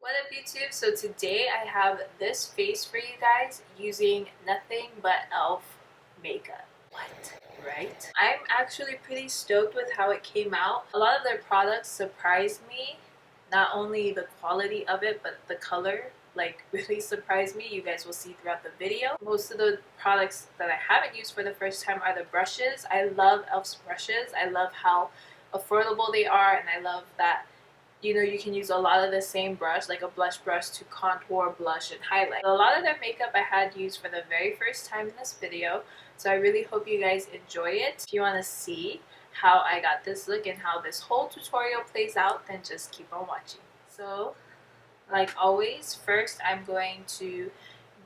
What up YouTube? So today I have this face for you guys using nothing but e.l.f. makeup. What? Right? I'm actually pretty stoked with how it came out. A lot of their products surprised me. Not only the quality of it, but the color really surprised me. You guys will see throughout the video. Most of the products that I haven't used for the first time are the brushes. I love e.l.f.'s brushes. I love how affordable they are, and I love that you can use a lot of the same brush, like a blush brush, to contour, blush, and highlight. So a lot of their makeup I had used for the very first time in this video, so I really hope you guys enjoy it. If you want to see how I got this look and how this whole tutorial plays out, then just keep on watching. So, like always, first I'm going to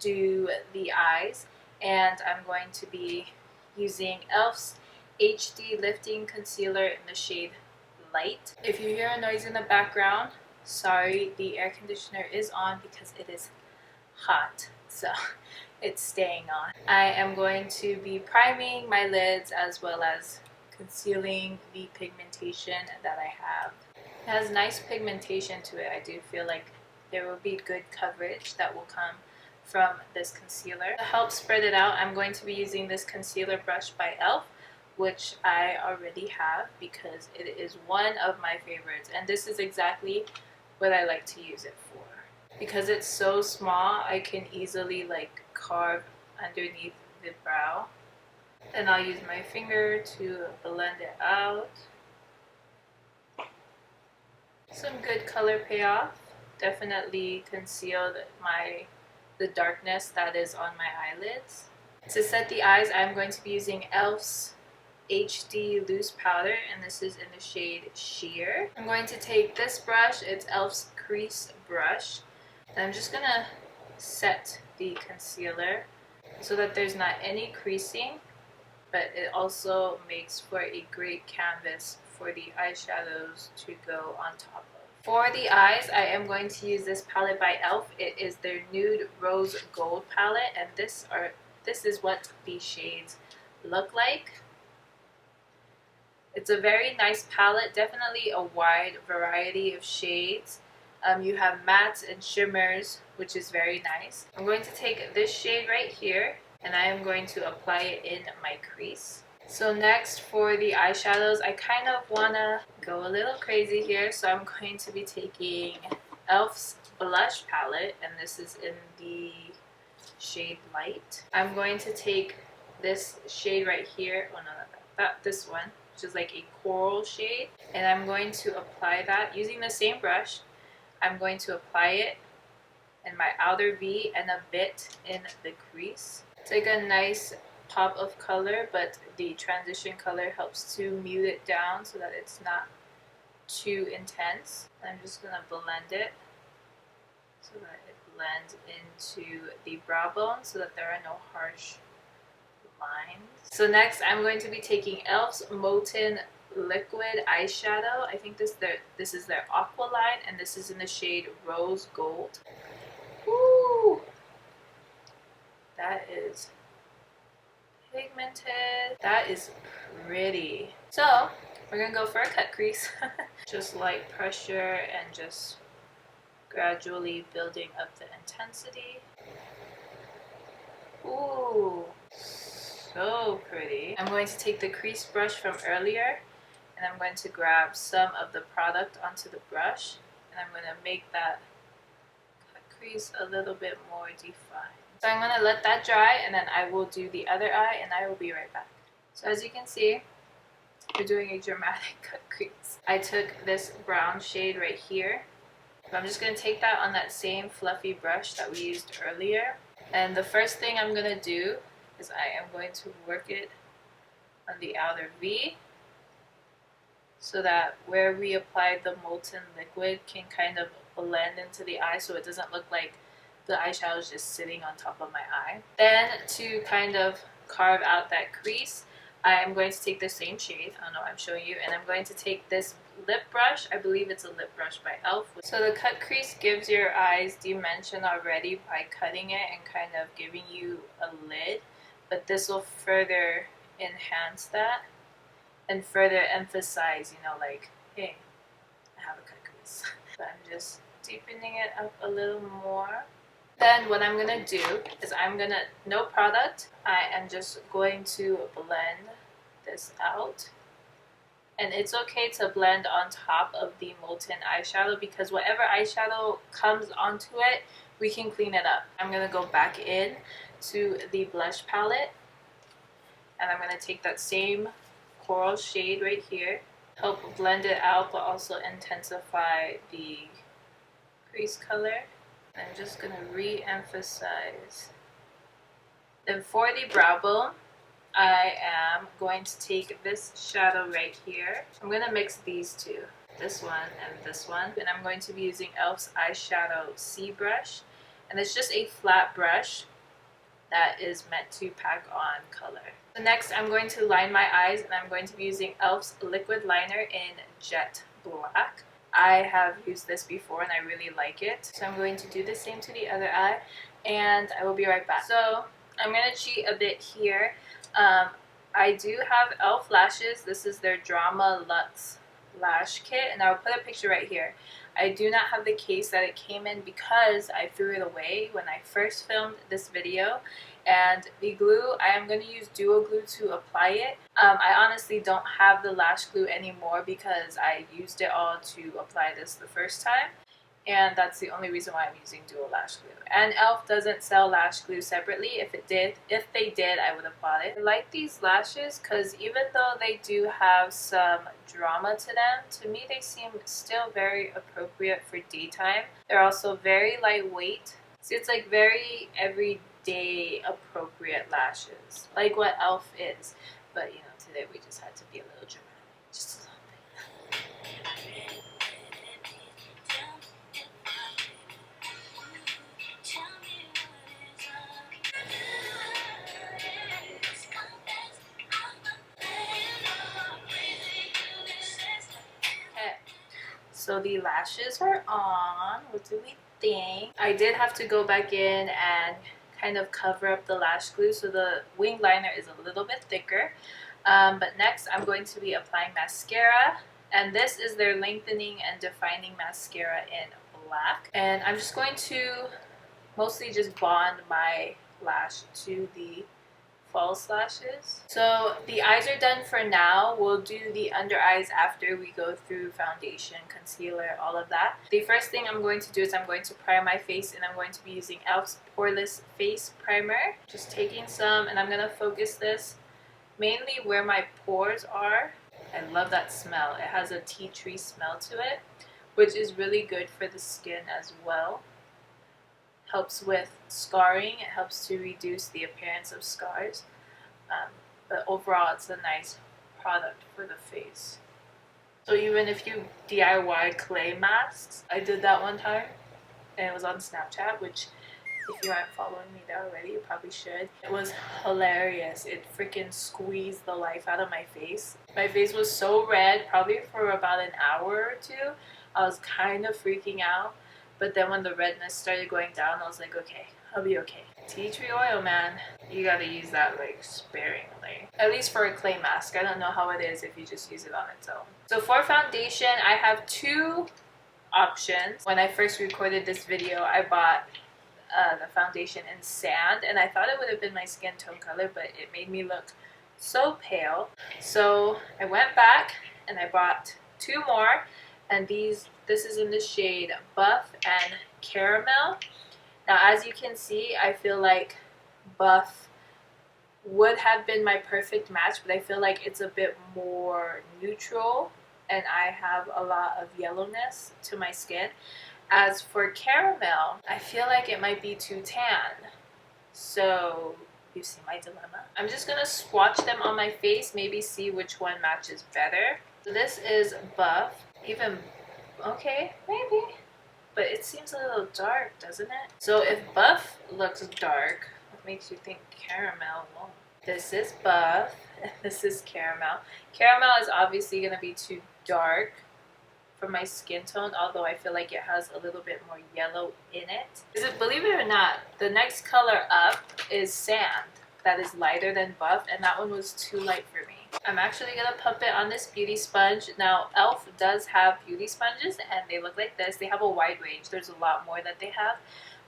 do the eyes, and I'm going to be using e.l.f.'s HD Lifting Concealer in the shade Light. If you hear a noise in the background, sorry, the air conditioner is on because it is hot, so it's staying on. I am going to be priming my lids as well as concealing the pigmentation that I have. It has nice pigmentation to it. I do feel like there will be good coverage that will come from this concealer. To help spread it out, I'm going to be using this concealer brush by e.l.f., which I already have because it is one of my favorites, and this is exactly what I like to use it for. Because it's so small, I can easily carve underneath the brow. Then I'll use my finger to blend it out. Some good color payoff. Definitely concealed the darkness that is on my eyelids. To set the eyes, I'm going to be using e.l.f.'s HD loose powder, and this is in the shade Sheer. I'm going to take this brush, it's e.l.f.'s crease brush, and I'm just gonna set the concealer so that there's not any creasing, but it also makes for a great canvas for the eyeshadows to go on top of. For the eyes, I am going to use this palette by e.l.f. It is their Nude Rose Gold palette, and this is what these shades look like. It's a very nice palette, definitely a wide variety of shades. You have mattes and shimmers, which is very nice. I'm going to take this shade right here, and I am going to apply it in my crease. So next, for the eyeshadows, I kind of want to go a little crazy here, so I'm going to be taking e.l.f.'s blush palette, and this is in the shade Light. I'm going to take this shade right here, this one, which is like a coral shade, and I'm going to apply that using the same brush. I'm going to apply it in my outer V and a bit in the crease. It's like a nice pop of color, but the transition color helps to mute it down so that it's not too intense. I'm just going to blend it so that it blends into the brow bone so that there are no harsh lines. So next, I'm going to be taking e.l.f.'s Molten Liquid eyeshadow. I think this is their Aqua line, and this is in the shade Rose Gold. Woo! That is pigmented. That is pretty. So we're gonna go for a cut crease. Just light pressure and just gradually building up the intensity. Ooh, so pretty. I'm going to take the crease brush from earlier, and I'm going to grab some of the product onto the brush, and I'm going to make that cut crease a little bit more defined. So I'm going to let that dry, and then I will do the other eye, and I will be right back. So as you can see, we're doing a dramatic cut crease. I took this brown shade right here. So I'm just going to take that on that same fluffy brush that we used earlier. And the first thing I'm going to do is I am going to work it on the outer V so that where we applied the molten liquid can kind of blend into the eye so it doesn't look like the eyeshadow is just sitting on top of my eye. Then to kind of carve out that crease, I am going to take the same shade, I don't know, I'm showing you, and I'm going to take this lip brush. I believe it's a lip brush by e.l.f. So the cut crease gives your eyes dimension already by cutting it and kind of giving you a lid, but this will further enhance that and further emphasize, like, hey, I have a cut crease. So I'm just deepening it up a little more. Then what I'm gonna do is no product, I am just going to blend this out. And it's okay to blend on top of the molten eyeshadow because whatever eyeshadow comes onto it, we can clean it up. I'm gonna go back in to the blush palette and I'm gonna take that same coral shade right here, help blend it out but also intensify the crease color. I'm just gonna re-emphasize. Then for the brow bone, I am going to take this shadow right here. I'm going to mix these two, this one and this one. And I'm going to be using e.l.f.'s eyeshadow C brush. And it's just a flat brush that is meant to pack on color. So next I'm going to line my eyes and I'm going to be using e.l.f.'s liquid liner in Jet Black. I have used this before and I really like it. So I'm going to do the same to the other eye and I will be right back. So I'm going to cheat a bit here. I do have e.l.f. lashes. This is their Drama Luxe Lash Kit, and I'll put a picture right here. I do not have the case that it came in because I threw it away when I first filmed this video. And the glue, I am going to use Duo Glue to apply it. I honestly don't have the lash glue anymore because I used it all to apply this the first time. And that's the only reason why I'm using dual lash glue. And e.l.f. doesn't sell lash glue separately. If they did, I would have bought it. I like these lashes because even though they do have some drama to them, to me they seem still very appropriate for daytime. They're also very lightweight. So it's like very everyday appropriate lashes, like what e.l.f. is. But you know, today we just had to be a little dramatic, just a little bit. So the lashes are on. What do we think? I did have to go back in and kind of cover up the lash glue, so the wing liner is a little bit thicker. But next I'm going to be applying mascara, and this is their lengthening and defining mascara in black. And I'm just going to mostly just bond my lash to the false lashes. So the eyes are done for now. We'll do the under eyes after we go through foundation, concealer, all of that. The first thing I'm going to do is I'm going to prime my face, and I'm going to be using e.l.f.'s Poreless Face Primer. Just taking some, and I'm going to focus this mainly where my pores are. I love that smell. It has a tea tree smell to it, which is really good for the skin as well. Helps with scarring. It helps to reduce the appearance of scars. But overall, it's a nice product for the face. So even if you DIY clay masks, I did that one time, and it was on Snapchat, which if you aren't following me there already, you probably should. It was hilarious. It freaking squeezed the life out of my face. My face was so red, probably for about an hour or two. I was kind of freaking out. But then when the redness started going down, I was like, okay, I'll be okay. Tea tree oil, man. You gotta use that like sparingly. At least for a clay mask. I don't know how it is if you just use it on its own. So for foundation, I have two options. When I first recorded this video, I bought the foundation in sand, and I thought it would have been my skin tone color, but it made me look so pale. So I went back and I bought two more, and this is in the shade Buff and Caramel. Now as you can see, I feel like Buff would have been my perfect match, but I feel like it's a bit more neutral and I have a lot of yellowness to my skin. As for Caramel, I feel like it might be too tan. So you see my dilemma. I'm just gonna swatch them on my face, maybe see which one matches better. So this is Buff. Even, okay, maybe. But it seems a little dark, doesn't it? So if Buff looks dark, what makes you think Caramel won't? This is Buff, this is Caramel. Caramel is obviously gonna be too dark for my skin tone, although I feel like it has a little bit more yellow in it. Believe it or not, the next color up is Sand. That is lighter than Buff, and that one was too light for me. I'm actually gonna pump it on this beauty sponge. Now, e.l.f. does have beauty sponges and they look like this. They have a wide range. There's a lot more that they have.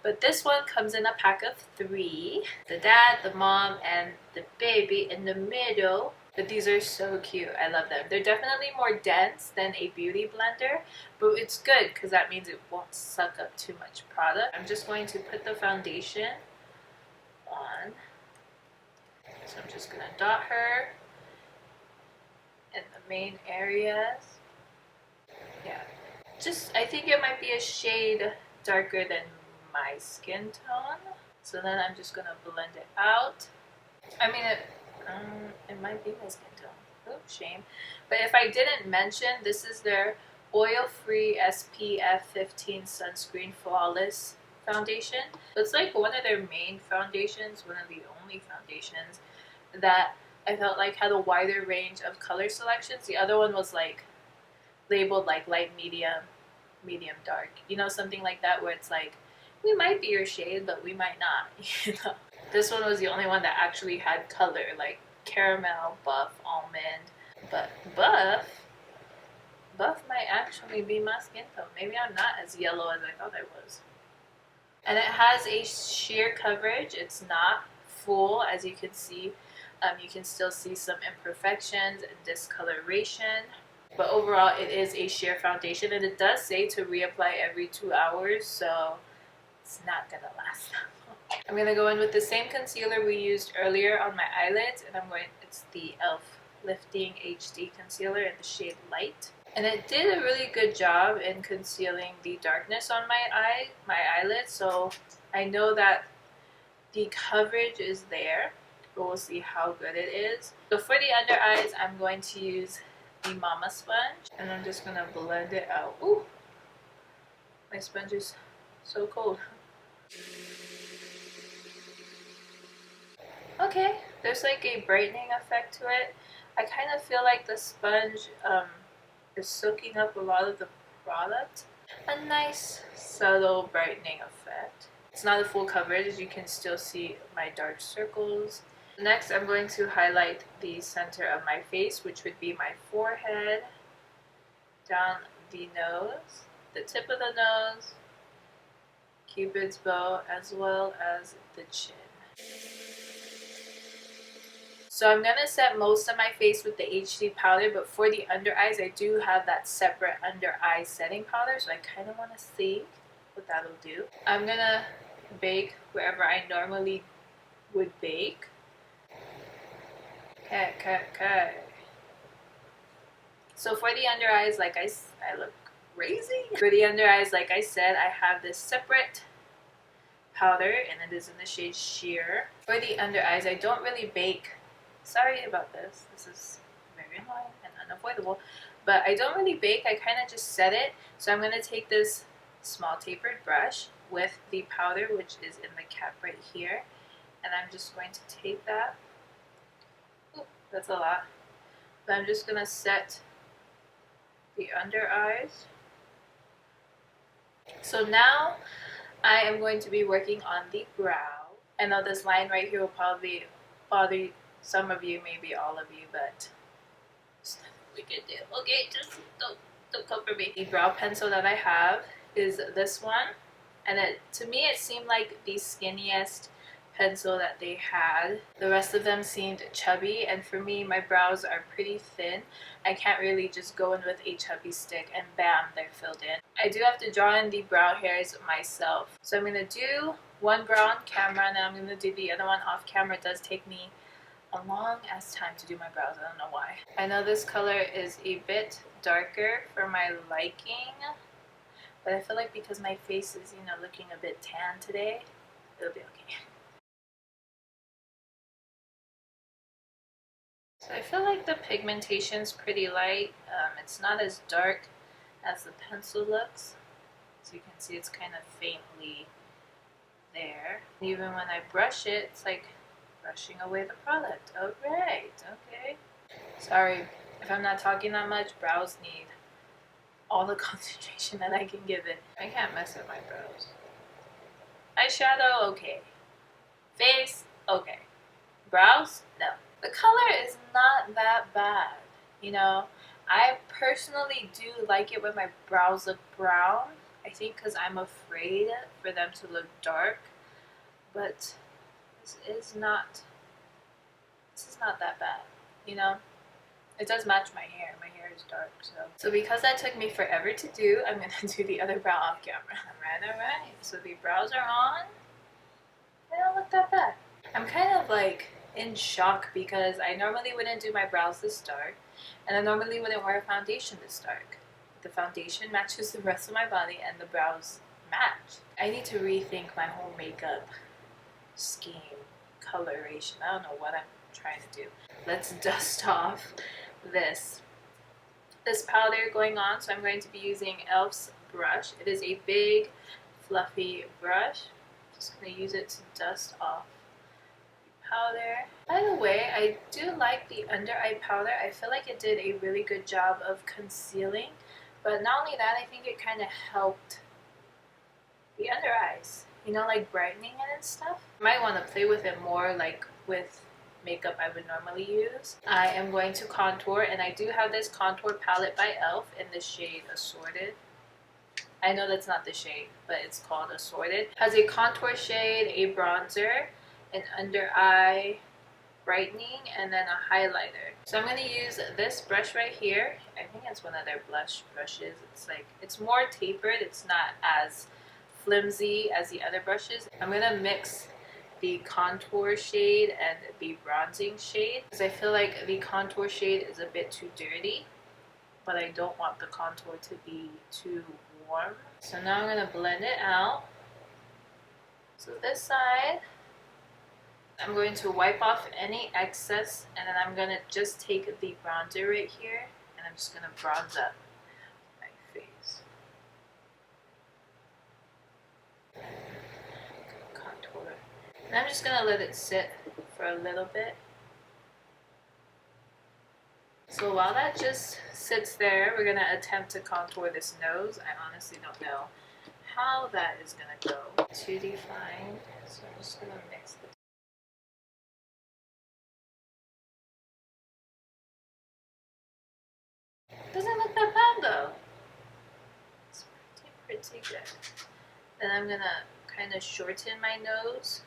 But this one comes in a pack of 3. The dad, the mom, and the baby in the middle. But these are so cute. I love them. They're definitely more dense than a beauty blender, but it's good because that means it won't suck up too much product. I'm just going to put the foundation on. So I'm just gonna dot her in the main areas. Yeah. Just, I think it might be a shade darker than my skin tone. So then I'm just gonna blend it out. I mean, it might be my skin tone. Oops, shame. But if I didn't mention, this is their oil-free SPF 15 sunscreen flawless foundation. It's like one of their main foundations, one of the only foundations that I felt like had a wider range of color selections. The other one was like labeled like light, medium, dark. You know, something like that where it's like, we might be your shade, but we might not. You know, this one was the only one that actually had color, like caramel, buff, almond. But buff might actually be my skin tone. Maybe I'm not as yellow as I thought I was. And it has a sheer coverage. It's not full, as you can see. You can still see some imperfections and discoloration. But overall, it is a sheer foundation, and it does say to reapply every 2 hours, so it's not gonna last that long. I'm gonna go in with the same concealer we used earlier on my eyelids, and it's the e.l.f. Lifting HD Concealer in the shade Light. And it did a really good job in concealing the darkness on my eyelids, so I know that the coverage is there, but we'll see how good it is. So for the under eyes, I'm going to use the Mama sponge, and I'm just gonna blend it out. Ooh, my sponge is so cold. Okay, there's like a brightening effect to it. I kind of feel like the sponge is soaking up a lot of the product. A nice subtle brightening effect. It's not a full coverage, as you can still see my dark circles. Next, I'm going to highlight the center of my face, which would be my forehead, down the nose, the tip of the nose, Cupid's bow, as well as the chin. So I'm going to set most of my face with the HD powder, but for the under eyes, I do have that separate under eye setting powder, so I kind of want to see what that'll do. I'm going to bake wherever I normally would bake. Okay. So for the under eyes, like I look crazy. For the under eyes, like I said, I have this separate powder, and it is in the shade Sheer. For the under eyes, I don't really bake. Sorry about this. This is very annoying and unavoidable. But I don't really bake. I kind of just set it. So I'm going to take this small tapered brush with the powder, which is in the cap right here. And I'm just going to take that. Ooh, that's a lot. But I'm just going to set the under eyes. So now I am going to be working on the brow. I know this line right here will probably bother some of you, maybe all of you, but there's nothing we can do. Okay, just don't come for me. The brow pencil that I have is this one, and to me it seemed like the skinniest pencil that they had. The rest of them seemed chubby, and for me, my brows are pretty thin. I can't really just go in with a chubby stick and bam, they're filled in. I do have to draw in the brow hairs myself. So I'm going to do one brow on camera, and then I'm going to do the other one off camera. It does take me a long ass time to do my brows. I don't know why. I know this color is a bit darker for my liking, but I feel like because my face is, you know, looking a bit tan today, it'll be okay. So I feel like the pigmentation's pretty light. It's not as dark as the pencil looks. So you can see it's kind of faintly there. Even when I brush it, it's like brushing away the product. Alright, okay. Sorry if I'm not talking that much. Brows need all the concentration that I can give it. I can't mess up my brows. Eyeshadow, okay. Face, okay. Brows, no. The color is not that bad, you know. I personally do like it when my brows look brown. I think because I'm afraid for them to look dark, but this is not that bad, you know. It does match my hair. My hair is dark, so because that took me forever to do, I'm gonna do the other brow off camera. Alright. So the brows are on. They don't look that bad. I'm kind of like in shock because I normally wouldn't do my brows this dark, and I normally wouldn't wear a foundation this dark. The foundation matches the rest of my body, and the brows match. I need to rethink my whole makeup scheme, coloration. I don't know what I'm trying to do. Let's dust off this powder going on. So I'm going to be using e.l.f.'s brush. It is a big fluffy brush. Just going to use it to dust off the powder. By the way, I do like the under eye powder. I feel like it did a really good job of concealing, but not only that, I think it kind of helped the under eyes, you know, like brightening it and stuff. You might want to play with it more like with makeup I would normally use. I am going to contour, and I do have this contour palette by e.l.f. in the shade Assorted. I know that's not the shade, but it's called Assorted. It has a contour shade, a bronzer, an under eye brightening, and then a highlighter. So I'm going to use this brush right here. I think it's one of their blush brushes. It's more tapered. It's not as flimsy as the other brushes. I'm going to mix the contour shade and the bronzing shade because I feel like the contour shade is a bit too dirty, but I don't want the contour to be too warm. So now I'm going to blend it out. So this side, I'm going to wipe off any excess, and then I'm going to just take the bronzer right here, and I'm just going to bronze up my face. Contour. And I'm just going to let it sit for a little bit. So while that just sits there, we're going to attempt to contour this nose. I honestly don't know how that is going to go. Too defined, so I'm just going to mix the doesn't look that bad though. It's pretty good. Then I'm going to kind of shorten my nose.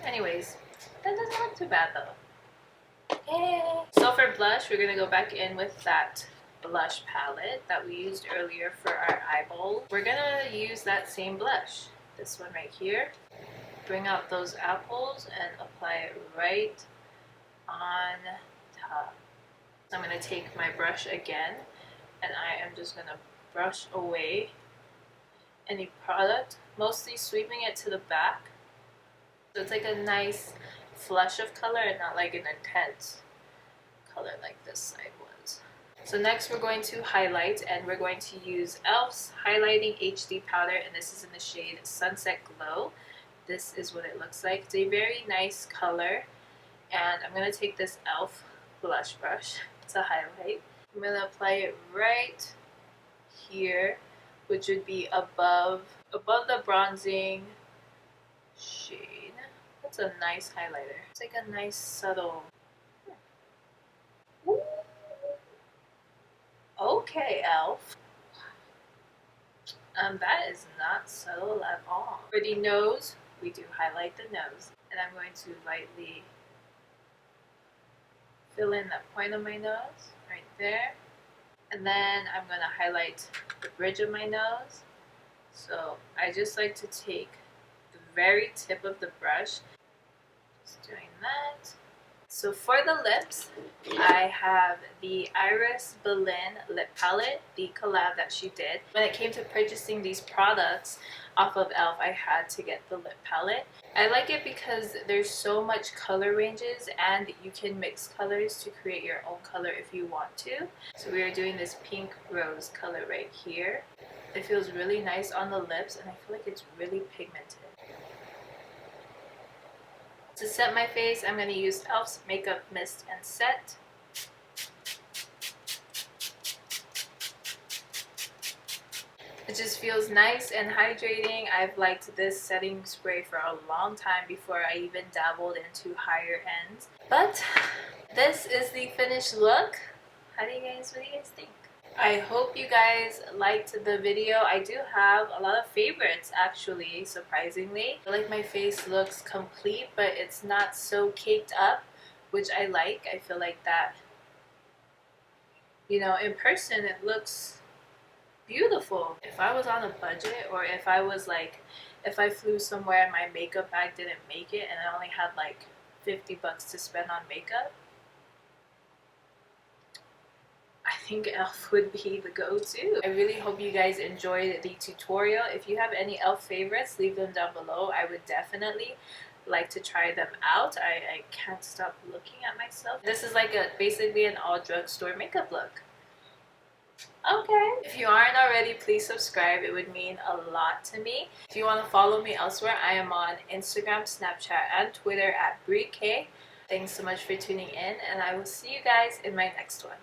Anyways, that doesn't look too bad though. Yay! So for blush, we're going to go back in with that blush palette that we used earlier for our eyeball. We're going to use that same blush, this one right here. Bring out those apples and apply it right on top. So I'm going to take my brush again, and I am just going to brush away any product, mostly sweeping it to the back. So it's like a nice flush of color and not like an intense color like this side was. So next we're going to highlight, and we're going to use e.l.f.'s Highlighting HD Powder, and this is in the shade Sunset Glow. This is what it looks like. It's a very nice color, and I'm going to take this e.l.f. blush brush to highlight. I'm going to apply it right here, which would be above the bronzing shade. That's a nice highlighter. It's like a nice subtle. Ooh. Okay, e.l.f. That is not subtle at all. For the nose, we do highlight the nose, and I'm going to lightly fill in that point of my nose right there, and then I'm going to highlight the bridge of my nose. So I just like to take the very tip of the brush, just doing that. So for the lips, I have the Iris Berlin lip palette, the collab that she did. When it came to purchasing these products off of e.l.f., I had to get the lip palette. I like it because there's so much color ranges, and you can mix colors to create your own color if you want to. So we are doing this pink rose color right here. It feels really nice on the lips, and I feel like it's really pigmented. To set my face, I'm going to use e.l.f.'s Makeup Mist and Set. It just feels nice and hydrating. I've liked this setting spray for a long time before I even dabbled into higher ends. But this is the finished look. What do you guys think? I hope you guys liked the video. I do have a lot of favorites actually, surprisingly. I like my face looks complete, but it's not so caked up, which I like. I feel like that, you know, in person it looks beautiful. If I was on a budget, or if I was like, if I flew somewhere and my makeup bag didn't make it and I only had like 50 bucks to spend on makeup, I think e.l.f. would be the go-to. I really hope you guys enjoyed the tutorial. If you have any e.l.f. favorites, leave them down below. I would definitely like to try them out. I can't stop looking at myself. This is like basically an all drugstore makeup look. Okay. If you aren't already, please subscribe. It would mean a lot to me. If you want to follow me elsewhere, I am on Instagram, Snapchat, and Twitter at BrieK. Thanks so much for tuning in, and I will see you guys in my next one.